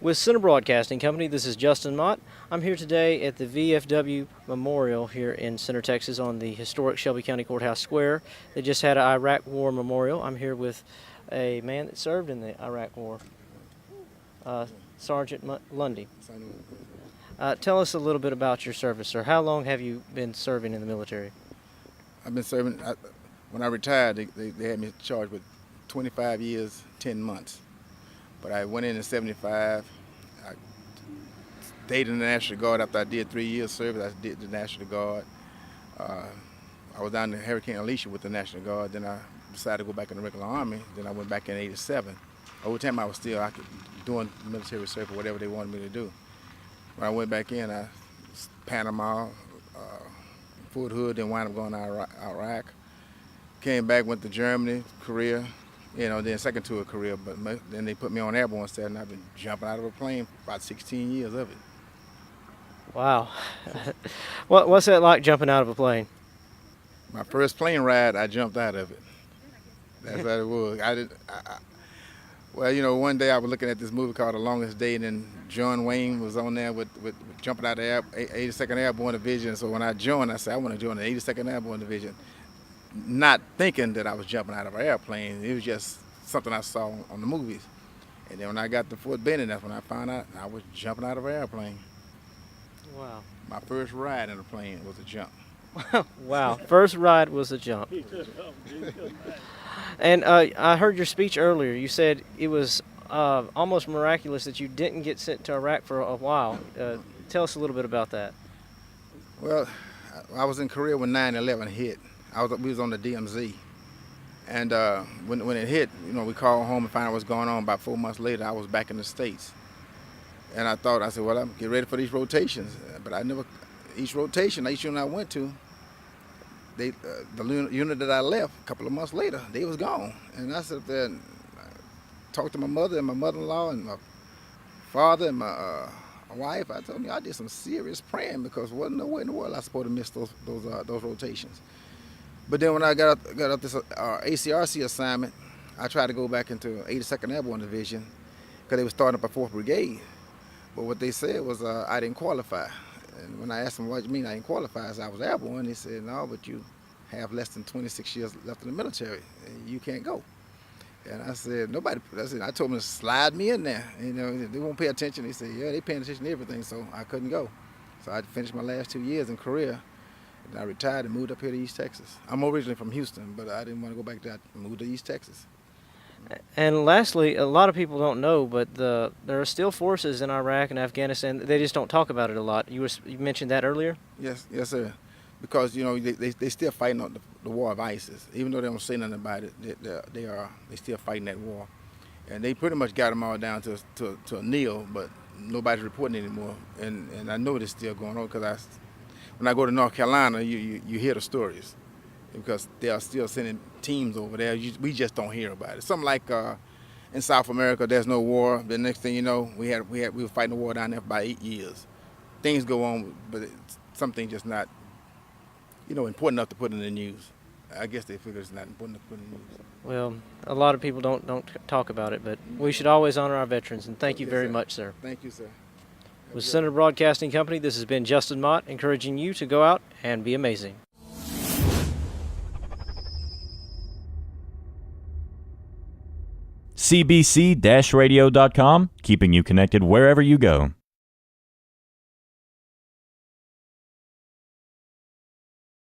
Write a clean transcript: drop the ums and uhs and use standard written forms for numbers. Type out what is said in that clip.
With Center Broadcasting Company, this is Justin Mott. I'm here today at the VFW Memorial here in Center, Texas on the historic Shelby County Courthouse Square. They just had an Iraq War Memorial. I'm here with a man that served in the Iraq War, Sergeant Lundy. Tell us a little bit about your service, sir. How long have you been serving in the military? I've been serving. When I retired, they had me charged with 25 years, 10 months. But I went in 75. I stayed in the National Guard after I did 3 years service. I did the National Guard. I was down in Hurricane Alicia with the National Guard. Then I decided to go back in the regular Army. Then I went back in '87. Over time, I was still doing military service, whatever they wanted me to do. When I went back in, I Panama, Fort Hood, then wound up going to Iraq. Came back, went to Germany, Korea. Then second tour of Korea, but then they put me on airborne staff, and I've been jumping out of a plane for about 16 years of it. Wow. What's that like, jumping out of a plane? My first plane ride, I jumped out of it. That's how it was. One day I was looking at this movie called The Longest Day, and then John Wayne was on there with jumping out of the 82nd Airborne Division. So when I joined, I said, I want to join the 82nd Airborne Division. Not thinking that I was jumping out of an airplane. It was just something I saw on the movies. And then when I got to Fort Benning, that's when I found out I was jumping out of an airplane. Wow. My first ride in a plane was a jump. Wow. First ride was a jump. And I heard your speech earlier. You said it was almost miraculous that you didn't get sent to Iraq for a while. Tell us a little bit about that. Well, I was in Korea when 9/11 hit. We was on the DMZ, and when it hit, we called home and found out what's going on. About 4 months later, I was back in the States, and I said, well, I'm get ready for these rotations. But each rotation I went to, the unit that I left a couple of months later, they was gone. And I sat there and talked to my mother and my mother-in-law and my father and my wife. I told me I did some serious praying because there wasn't no way in the world I was supposed to miss those rotations. But then when I got up this ACRC assignment, I tried to go back into 82nd Airborne Division because they were starting up a 4th Brigade. But what they said was I didn't qualify. And when I asked them, what do you mean I didn't qualify? I said, I was airborne. They said, no, but you have less than 26 years left in the military, and you can't go. And I said, I told them to slide me in there. They won't pay attention. They said, yeah, they paying attention to everything, so I couldn't go. So I finished my last 2 years in Korea. And I retired and moved up here to East Texas. I'm originally from Houston, but I didn't want to go back there. I moved to East Texas. And lastly, a lot of people don't know, but there are still forces in Iraq and Afghanistan. They just don't talk about it a lot. You mentioned that earlier? Yes, sir. Because they still fighting on the war of ISIS. Even though they don't say nothing about it, they still fighting that war. And they pretty much got them all down to a kneel, but nobody's reporting anymore. And I know it's still going on because when I go to North Carolina, you hear the stories because they are still sending teams over there. We just don't hear about it. Something like in South America, there's no war. The next thing you know, we were fighting a war down there for about 8 years. Things go on, but something just not, important enough to put in the news. I guess they figure it's not important to put in the news. Well, a lot of people don't talk about it, but we should always honor our veterans. And thank you very much, sir. Thank you, sir. With Center Broadcasting Company, this has been Justin Mott, encouraging you to go out and be amazing. cbc-radio.com, keeping you connected wherever you go.